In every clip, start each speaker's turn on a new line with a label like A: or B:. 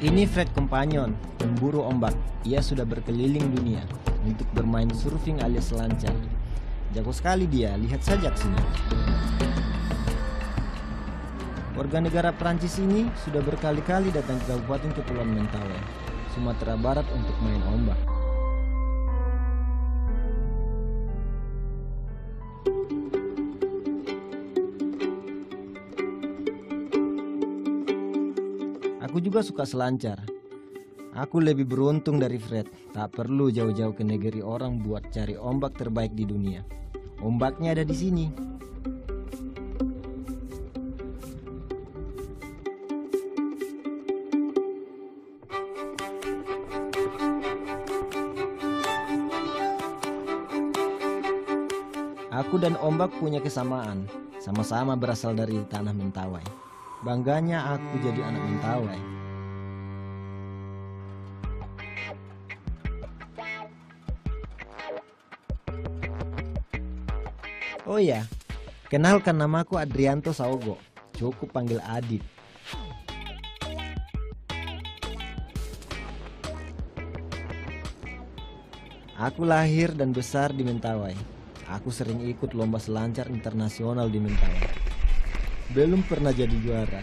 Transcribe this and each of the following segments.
A: Ini Fred Companion, pemburu ombak. Ia sudah berkeliling dunia untuk bermain surfing alias selancar. Jago sekali dia, lihat saja ke sini. Warga negara Prancis ini sudah berkali-kali datang ke Kabupaten Kepulauan Mentawai, Sumatera Barat untuk main ombak. Aku juga suka selancar. Aku lebih beruntung dari Fred. Tak perlu jauh-jauh ke negeri orang buat cari ombak terbaik di dunia. Ombaknya ada di sini. Aku dan ombak punya kesamaan. Sama-sama berasal dari tanah Mentawai. Bangganya aku jadi anak Mentawai. Oh ya, kenalkan namaku Adrianto Saogo. Cukup panggil Adit. Aku lahir dan besar di Mentawai. Aku sering ikut lomba selancar internasional di Mentawai. Belum pernah jadi juara,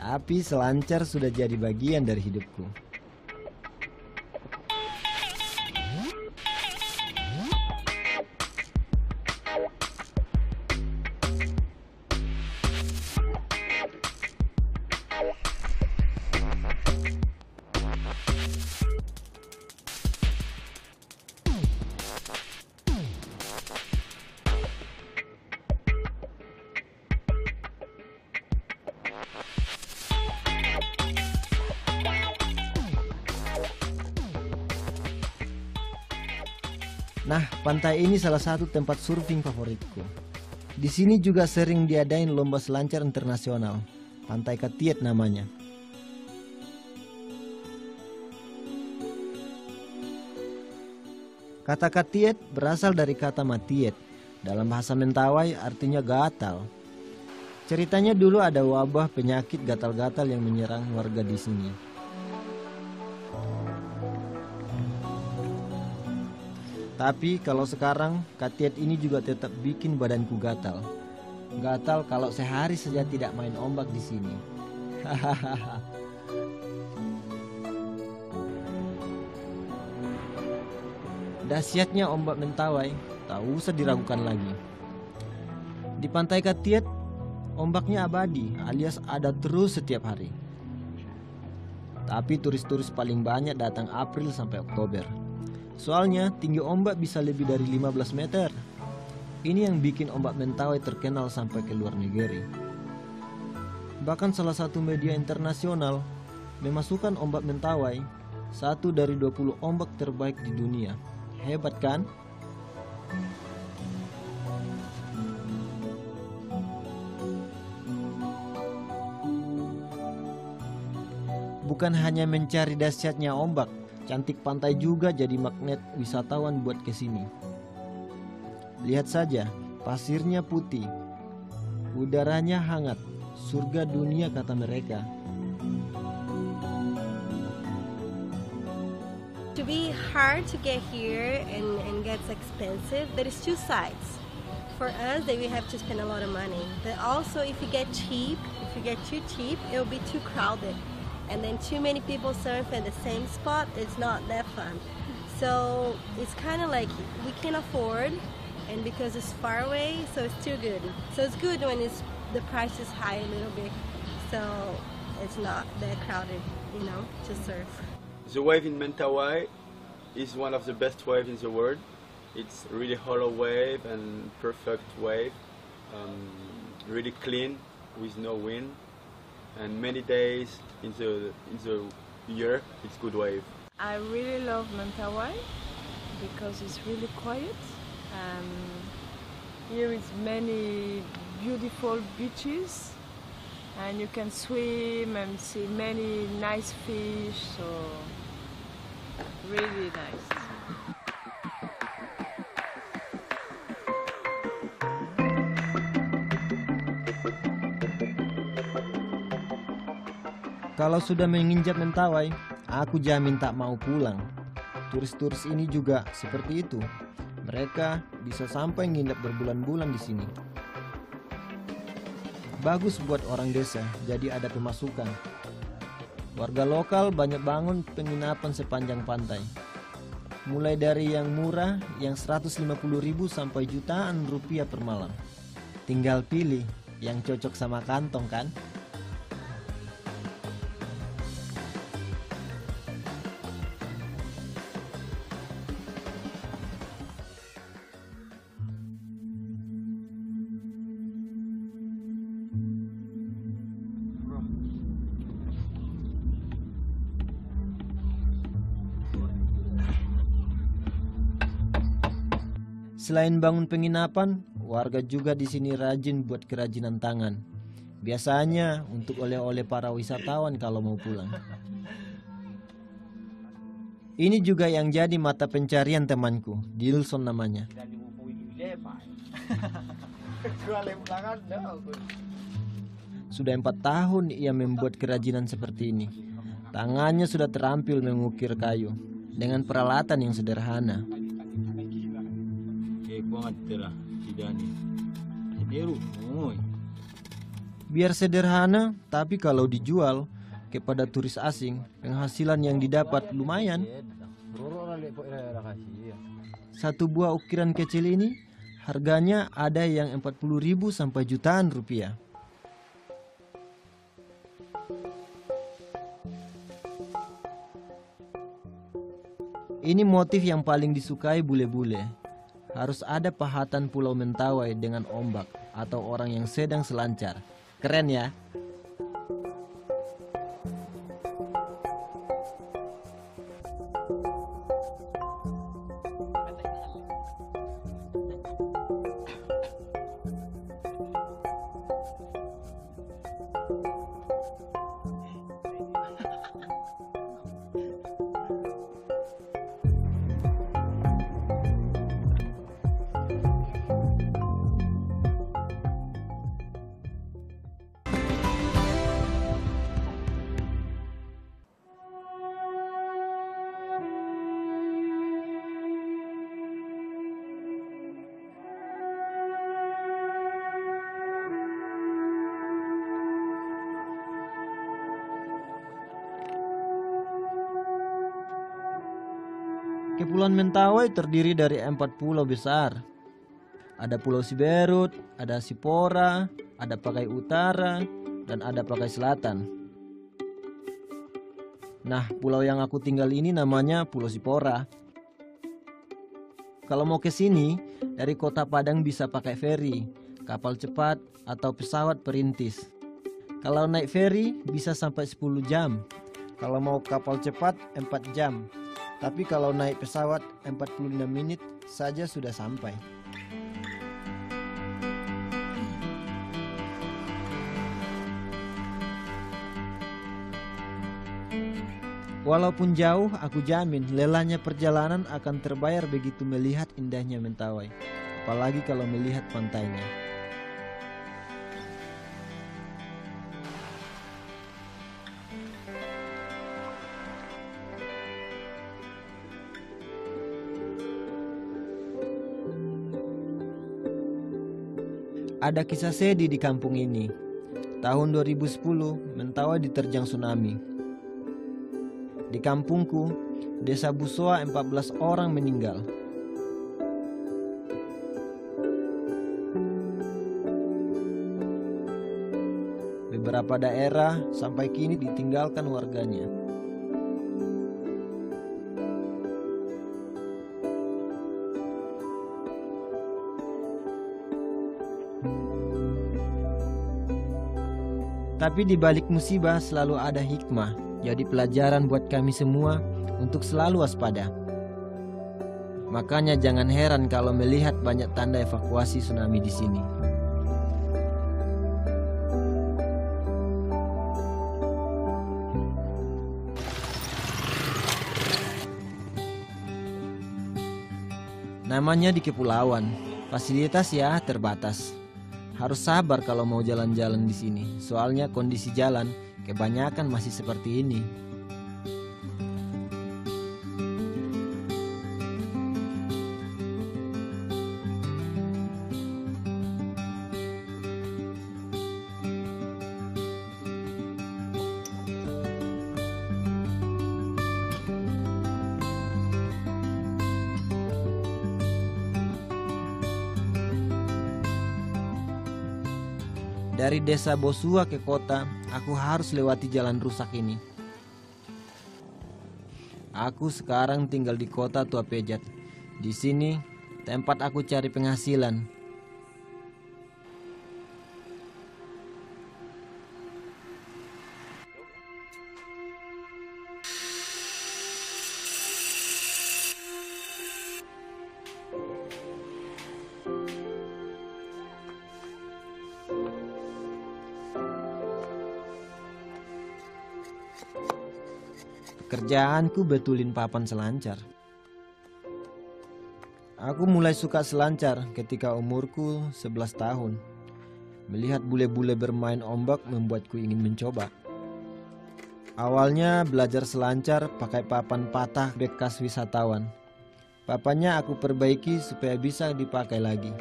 A: tapi selancar sudah jadi bagian dari hidupku. Nah, pantai ini salah satu tempat surfing favoritku. Di sini juga sering diadain lomba selancar internasional. Pantai Katiet namanya. Kata Katiet berasal dari kata matiet. Dalam bahasa Mentawai artinya gatal. Ceritanya dulu ada wabah penyakit gatal-gatal yang menyerang warga di sini. Tapi kalau sekarang, Katiet ini juga tetap bikin badanku gatal. Gatal kalau sehari saja tidak main ombak di sini. Hahaha. Dahsyatnya ombak Mentawai, tak usah diragukan lagi. Di pantai Katiet, ombaknya abadi alias ada terus setiap hari. Tapi turis-turis paling banyak datang April sampai Oktober. Soalnya tinggi ombak bisa lebih dari 15 meter. Ini yang bikin ombak Mentawai terkenal sampai ke luar negeri. Bahkan salah satu media internasional memasukkan ombak Mentawai 1 dari 20 ombak terbaik di dunia. Hebat kan? Bukan hanya mencari dahsyatnya ombak, cantik pantai juga jadi magnet wisatawan buat kesini. Lihat saja, pasirnya putih, udaranya hangat, surga dunia kata mereka.
B: To be hard to get here and gets expensive, there is two sides. For us, that we have to spend a lot of money. But also, if you get too cheap, it will be too crowded. And then too many people surf at the same spot, it's not that fun. So it's kind of like we can afford, and because it's far away, so it's still good. So it's good when the price is high a little bit, so it's not that crowded, to surf.
C: The wave in Mentawai is one of the best waves in the world. It's really hollow wave and perfect wave, really clean with no wind. And many days in the year it's good wave.
D: I really love Mentawai because it's really quiet. Here is many beautiful beaches and you can swim and see many nice fish, so really nice.
A: Kalau sudah menginjak Mentawai, aku jamin tak mau pulang. Turis-turis ini juga seperti itu. Mereka bisa sampai nginep berbulan-bulan di sini. Bagus buat orang desa, jadi ada pemasukan. Warga lokal banyak bangun penginapan sepanjang pantai. Mulai dari yang murah, yang 150.000 sampai jutaan rupiah per malam. Tinggal pilih yang cocok sama kantong kan? Selain bangun penginapan, warga juga di sini rajin buat kerajinan tangan. Biasanya untuk oleh-oleh para wisatawan kalau mau pulang. Ini juga yang jadi mata pencarian temanku, Dilson namanya. Sudah 4 tahun ia membuat kerajinan seperti ini. Tangannya sudah terampil mengukir kayu dengan peralatan yang sederhana. Biar sederhana, tapi kalau dijual kepada turis asing, penghasilan yang didapat lumayan. Satu buah ukiran kecil ini harganya ada yang 40.000 sampai jutaan rupiah. Ini motif yang paling disukai bule-bule. Harus ada pahatan Pulau Mentawai dengan ombak atau orang yang sedang selancar. Keren ya? Kepulauan Mentawai terdiri dari 4 pulau besar. Ada Pulau Siberut, ada Sipora, ada Pakai Utara, dan ada Pakai Selatan. Nah, pulau yang aku tinggal ini namanya Pulau Sipora. Kalau mau ke sini, dari kota Padang bisa pakai feri, kapal cepat, atau pesawat perintis. Kalau naik feri bisa sampai 10 jam. Kalau mau kapal cepat 4 jam. Tapi kalau naik pesawat 45 menit saja sudah sampai. Walaupun jauh, aku jamin lelahnya perjalanan akan terbayar begitu melihat indahnya Mentawai. Apalagi kalau melihat pantainya. Ada kisah sedih di kampung ini. Tahun 2010, Mentawai diterjang tsunami. Di kampungku, Desa Busoa 14 orang meninggal. Beberapa daerah sampai kini ditinggalkan warganya. Tapi di balik musibah selalu ada hikmah. Jadi pelajaran buat kami semua untuk selalu waspada. Makanya jangan heran kalau melihat banyak tanda evakuasi tsunami di sini. Namanya di kepulauan, fasilitas ya terbatas. Harus sabar kalau mau jalan-jalan di sini, soalnya kondisi jalan kebanyakan masih seperti ini. Dari desa Bosua ke kota, aku harus lewati jalan rusak ini. Aku sekarang tinggal di kota Tua Pejat. Di sini tempat aku cari penghasilan. Pekerjaanku betulin papan selancar. Aku mulai suka selancar ketika umurku 11 tahun. Melihat bule-bule bermain ombak membuatku ingin mencoba. Awalnya belajar selancar pakai papan patah bekas wisatawan. Papannya aku perbaiki supaya bisa dipakai lagi.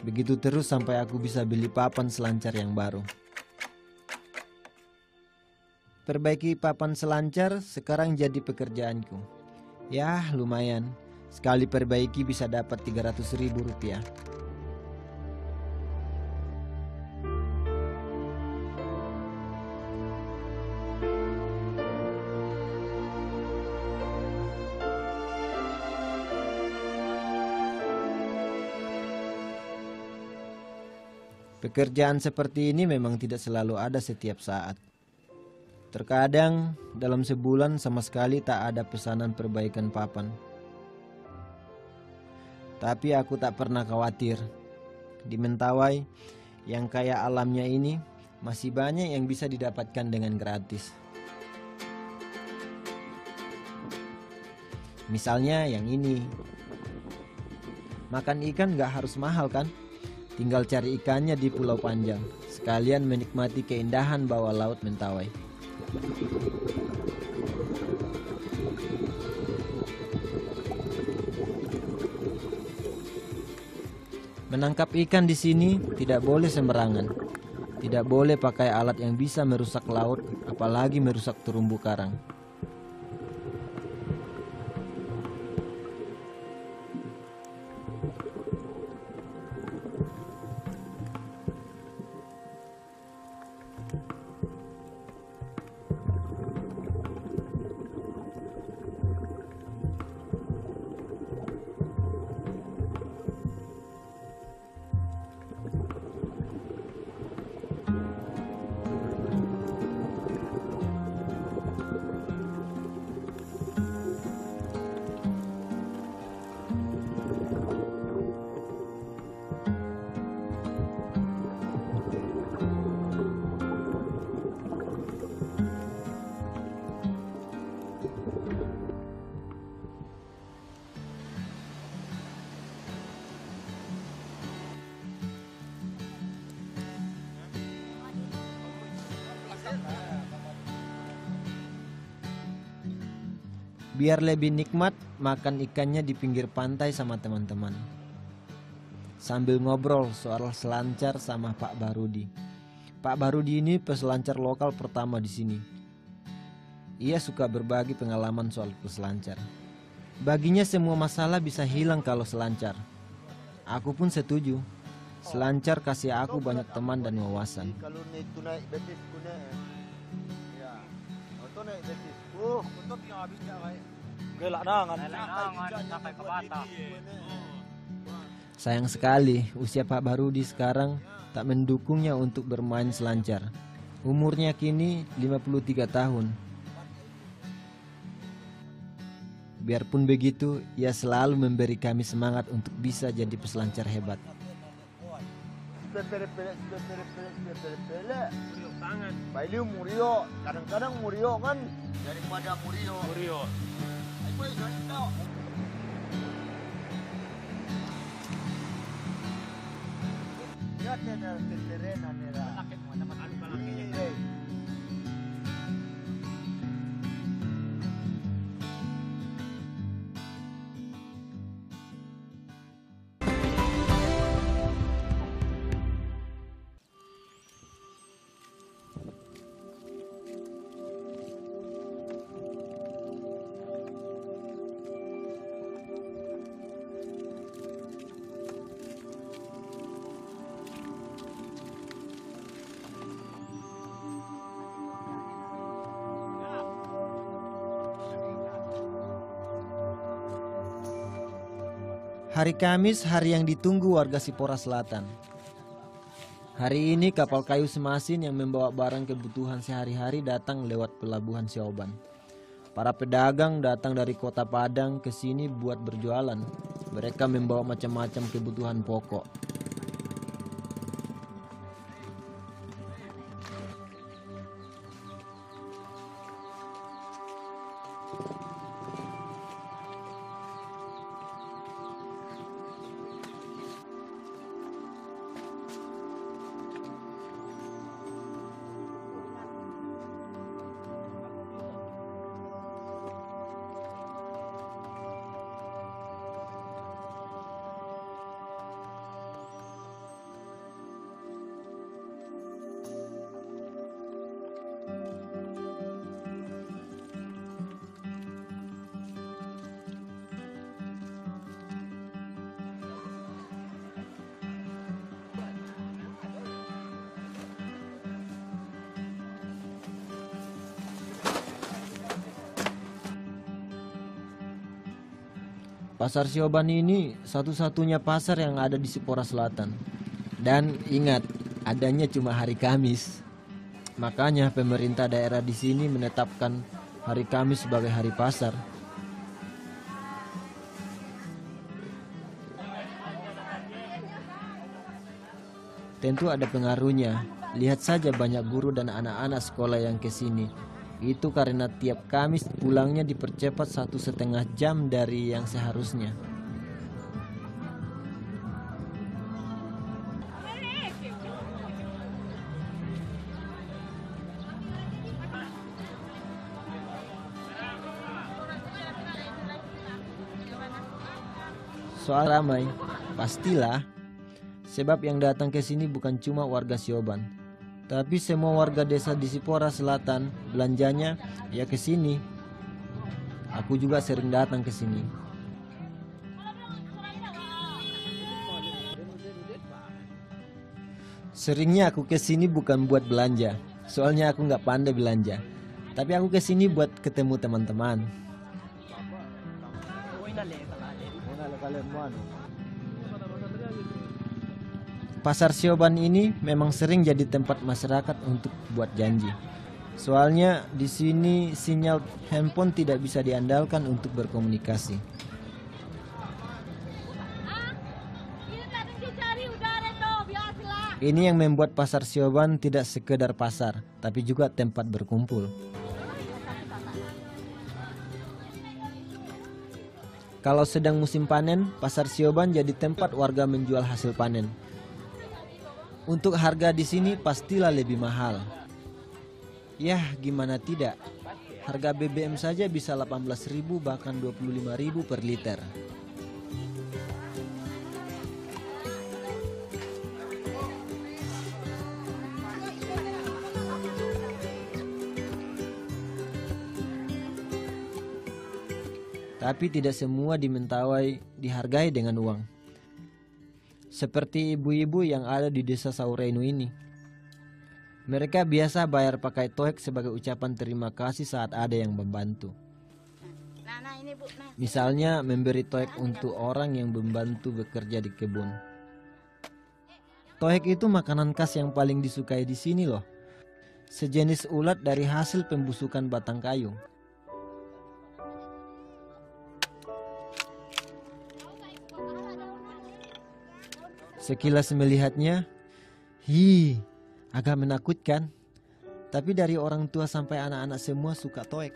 A: Begitu terus sampai aku bisa beli papan selancar yang baru. Perbaiki papan selancar sekarang jadi pekerjaanku. Ya lumayan, sekali perbaiki bisa dapat 300.000 rupiah. Pekerjaan seperti ini memang tidak selalu ada setiap saat. Terkadang dalam sebulan sama sekali tak ada pesanan perbaikan papan. Tapi aku tak pernah khawatir. Di Mentawai yang kaya alamnya ini masih banyak yang bisa didapatkan dengan gratis. Misalnya yang ini. Makan ikan gak harus mahal kan? Tinggal cari ikannya di Pulau Panjang. Sekalian menikmati keindahan bawah laut Mentawai. Menangkap ikan di sini tidak boleh sembarangan. Tidak boleh pakai alat yang bisa merusak laut, apalagi merusak terumbu karang. Biar lebih nikmat, makan ikannya di pinggir pantai sama teman-teman. Sambil ngobrol soal selancar sama Pak Barudi. Pak Barudi ini peselancar lokal pertama di sini. Ia suka berbagi pengalaman soal peselancar. Baginya semua masalah bisa hilang kalau selancar. Aku pun setuju. Selancar kasih aku banyak teman dan wawasan.
E: Kalau itu naik betis punya ya. Atau naik betis. Untuk yang habisnya kayak gelak nangan sampai ke Batam.
A: Sayang sekali usia Pak Barudi sekarang tak mendukungnya untuk bermain selancar. Umurnya kini 53 tahun. Biarpun begitu, ia selalu memberi kami semangat untuk bisa jadi peselancar hebat.
E: Murio tangan. Bailio Murio, kadang-kadang Murio kan daripada Murio. Aku sudah tahu. Lihat ada terena nera. Sakit teman-teman balaknya.
A: Hari Kamis, hari yang ditunggu warga Sipora Selatan. Hari ini kapal kayu semasin yang membawa barang kebutuhan sehari-hari datang lewat pelabuhan Sioban. Para pedagang datang dari kota Padang ke sini buat berjualan. Mereka membawa macam-macam kebutuhan pokok. Pasar Sioban ini satu-satunya pasar yang ada di Sipora Selatan. Dan ingat, adanya cuma hari Kamis. Makanya pemerintah daerah di sini menetapkan hari Kamis sebagai hari pasar. Tentu ada pengaruhnya. Lihat saja banyak guru dan anak-anak sekolah yang ke sini. Itu karena tiap Kamis pulangnya dipercepat 1,5 jam dari yang seharusnya. Soal ramai, pastilah. Sebab yang datang ke sini bukan cuma warga Sioban, tapi semua warga desa di Sipora Selatan belanjanya ya ke sini. Aku juga sering datang ke sini. Seringnya aku ke sini bukan buat belanja, soalnya aku nggak pandai belanja. Tapi aku ke sini buat ketemu teman-teman. Pasar Sioban ini memang sering jadi tempat masyarakat untuk buat janji. Soalnya di sini sinyal handphone tidak bisa diandalkan untuk berkomunikasi. Ini yang membuat pasar Sioban tidak sekedar pasar, tapi juga tempat berkumpul. Kalau sedang musim panen, pasar Sioban jadi tempat warga menjual hasil panen. Untuk harga di sini pastilah lebih mahal. Yah, gimana tidak? Harga BBM saja bisa 18.000 bahkan 25.000 per liter. Tapi tidak semua di Mentawai dihargai dengan uang. Seperti ibu-ibu yang ada di desa Saurenu ini. Mereka biasa bayar pakai toek sebagai ucapan terima kasih saat ada yang membantu. Misalnya memberi toek untuk orang yang membantu bekerja di kebun. Toek itu makanan khas yang paling disukai di sini loh. Sejenis ulat dari hasil pembusukan batang kayu. Sekilas melihatnya, agak menakutkan. Tapi dari orang tua sampai anak-anak semua suka toek.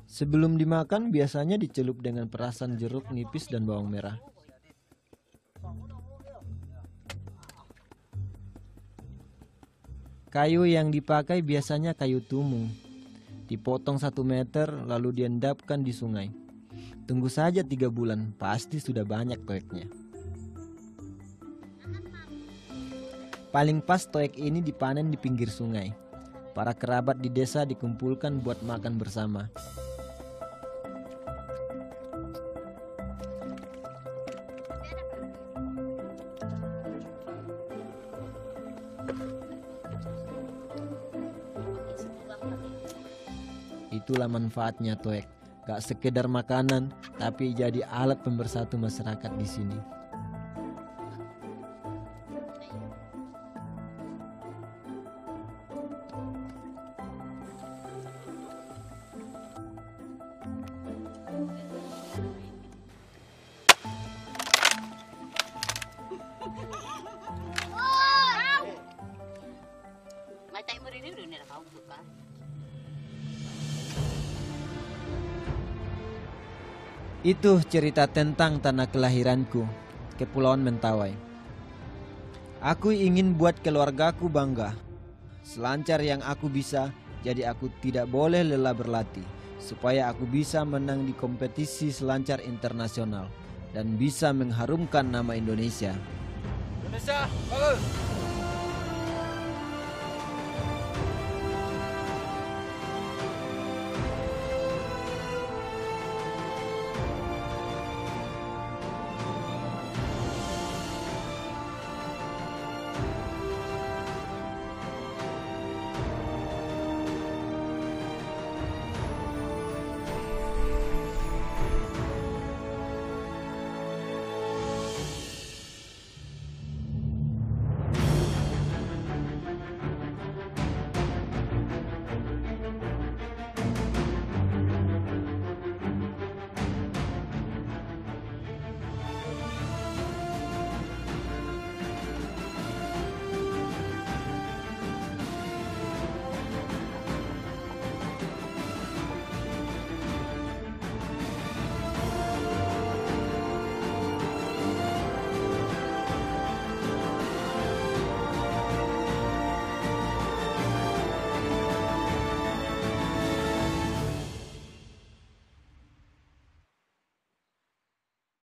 A: Sebelum dimakan biasanya dicelup dengan perasan jeruk nipis dan bawang merah. Kayu yang dipakai biasanya kayu tumung. Dipotong 1 meter lalu diendapkan di sungai. Tunggu saja 3 bulan, pasti sudah banyak toeknya. Paling pas toek ini dipanen di pinggir sungai. Para kerabat di desa dikumpulkan buat makan bersama. Itulah manfaatnya toek. Gak sekedar makanan, tapi jadi alat pemersatu masyarakat di sini. Itu cerita tentang tanah kelahiranku, Kepulauan Mentawai. Aku ingin buat keluargaku bangga. Selancar yang aku bisa, jadi aku tidak boleh lelah berlatih, supaya aku bisa menang di kompetisi selancar internasional dan bisa mengharumkan nama Indonesia.
E: Indonesia, bagus.